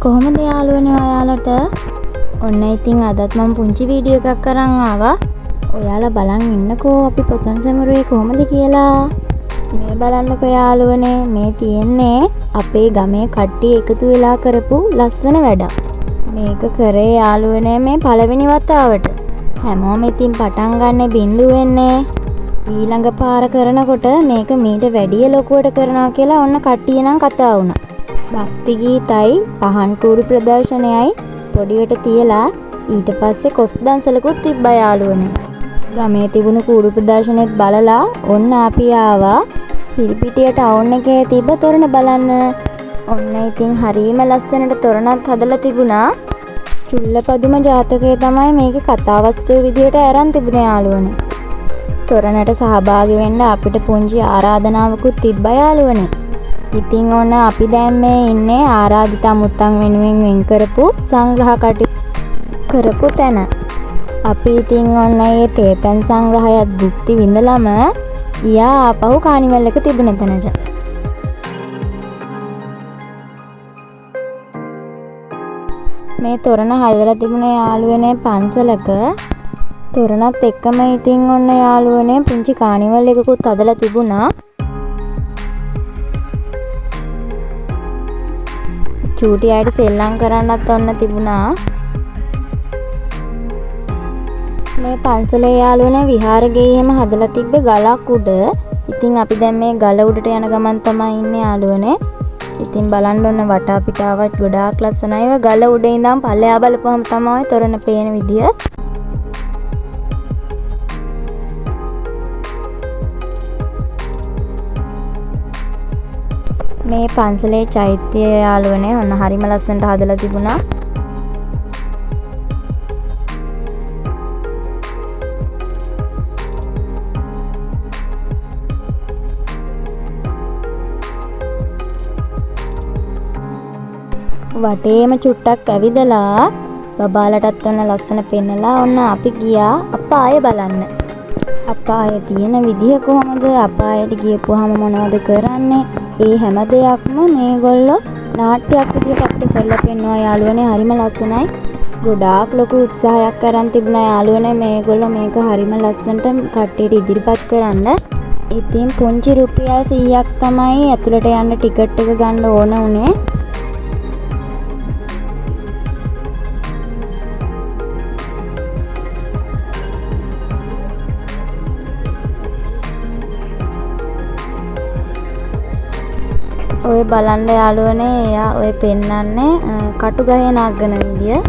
කොහොමද යාළුවනේ ඔයාලට? ඔන්න ඉතින් අදත් මම පුංචි වීඩියෝ එකක් අරන් ආවා. ඔයාලා බලන් ඉන්නකෝ අපි පොසොන් සැමරුවේ කොහොමද කියලා. මේ බලන්නකෝ යාළුවනේ, මේ තියෙන්නේ අපේ ගමේ කට්ටිය එකතු වෙලා කරපු ලස්සන වැඩක්. මේක කරේ යාළුවනේ මේ පළවෙනි වතාවට. හැමෝම ඉතින් පටන් ගන්න බින්දුවෙන්නේ. ඊළඟ පාර කරනකොට මේක මීට වැඩිය ලොකුවට කරනවා කියලා ඔන්න කට්ටිය නම් කතා වුණා. භක්ති ගීතයි පහන් කූරු ප්‍රදර්ශනයයි පොඩිවට තියලා ඊට පස්සේ කොස් දන්සලකුත් තිබ්බා යාළුවනේ. ගමේ තිබුණු කූරු ප්‍රදර්ශනෙත් බලලා ඔන්න අපි ආවා හිරිපිටිය ටවුන් එකේ තිබ්බ තොරණ බලන්න. ඔන්න ඉතින් හරියම ලස්සනට තොරණත් හදලා තිබුණා. චුල්ලපදුම ජාතකය තමයි මේකේ කතාවස්තුව විදියට අරන් තිබුණේ යාළුවනේ. තොරණට සහභාගී වෙන්න අපිට පුංචි ආරාධනාවකුත් තිබ්බා යාළුවනේ. ඉතින් ඔන්න අපි දැන් මේ ඉන්නේ ආරාධිත අමුත්තන් වෙනුවෙන් වෙන් කරපු සංග්‍රහ කටයුතු කරපු තැන. අපි ඉතින් ඔන්න මේ තේපැන් සංග්‍රහයත් භුක්ති විඳලම ගියා ආපහු කානිවල් එක තිබුණ තැනට. මේ තොරණ හදලා තිබුණේ යාළුවනේ පන්සලක. තොරණත් එක්කම ඉතින් ඔන්න යාළුවනේ පුංචි කානිවල් එකකුත් හදලා තිබුණා. චූටි අයට සෙල්ලම් කරන්නත් ඔන්න තිබුණා. මේ පන්සලේ යාළුවනේ විහාර ගෙයෙම හදලා තිබ්බේ ගලක් උඩ. ඉතින් අපි දැන් මේ ගල උඩට යන ගමන් තමයි ඉන්නේ යාළුවනේ. ඉතින් බලන්න ඔන්න වටා පිටාවත් ගොඩාක් ලස්සනයි. ඔය ගල උඩ ඉඳන් පල්ලෙහා බලපුවම තමයි තොරණ පේන විදිය. මේ පන්සලේ චෛත්‍යය යාළුවනේ ඔන්න හරිම ලස්සනට හදලා තිබුණා. වටේම චුට්ටක් ඇවිදලා බබාලටත් ඔන්න ලස්සන පෙන්නලා ඔන්න අපි ගියා අපාය බලන්න. අපාය තියෙන විදිහ කොහොමද? අපායට ගියපුවාම මොනවද කරන්නේ? ඒ හැම දෙයක්ම මේගොල්ලෝ නාට්‍යයක් විදිහට අපිට කරලා පෙන්වනවා යාළුවනේ. හරිම ලස්සනයි. ගොඩාක් ලොකු උත්සාහයක් අරන් තිබුණා යාළුවනේ මේගොල්ලෝ මේක හරිම ලස්සනට කට්ටියට ඉදිරිපත් කරන්න. ඉතින් පුංචි රුපියල් 100ක් තමයි ඇතුළට යන්න ටිකට් එක ගන්න ඕන උනේ. ඔය බලන්න යාළුවනේ එයා ඔය පෙන්නන්නේ කටුගහේ නාගන විදිය.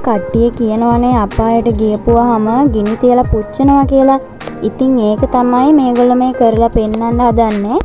කට්ටිය කියනවනේ අපායට ගියපුවාම ගිනි තියලා පුච්චනවා කියලා. ඉතින් ඒක තමයි මේගොල්ලෝ මේ කරලා පෙන්නන්න හදන්නේ.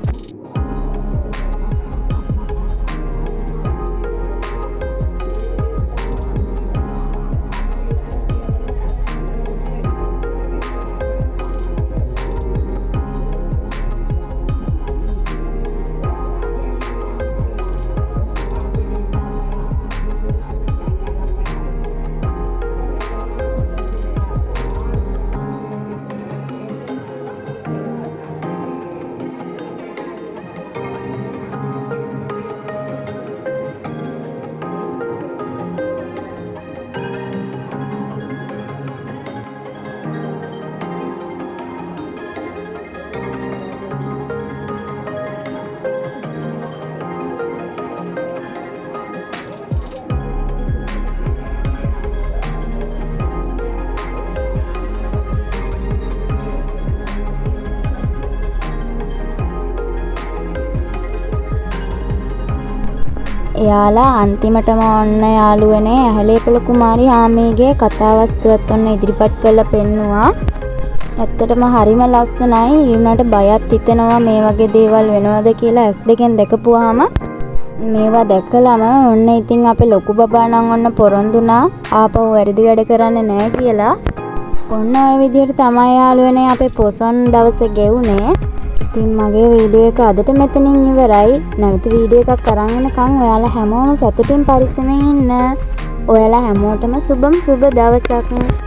එයාලා අන්තිමටම ඔන්න යාළුවනේ ඇහැලේපොළ කුමාරි හාමිගේ කතාවස්තුවත් ඔන්න ඉදිරිපත් කරලා පෙන්නුවා. ඇත්තටම හරිම ලස්සනයි. ඒ වුණාට බයත් හිතෙනවා මේ වගේ දේවල් වෙනවද කියලා ඇස් දෙකෙන් දැකපුවාම. මේවා දැකලම ඔන්න ඉතින් අපේ ලොකු බබා නම් ඔන්න පොරොන්දුනා ආපහු වැරදි වැඩ කරන්නේ නැහැ කියලා. ඔන්න ඔය විදිහට තමයි යාළුවනේ අපේ පොසොන් දවසේ ගෙවුනේ. ඉතින් මගේ වීඩියෝ එක අදට මෙතනින් ඉවරයි. නැවත වීඩියෝ එකක් අරන් එනකන් ඔයාලා හැමෝම සතුටින් පරිස්සමෙන් ඉන්න. ඔයාලා හැමෝටම සුබ දවසක්.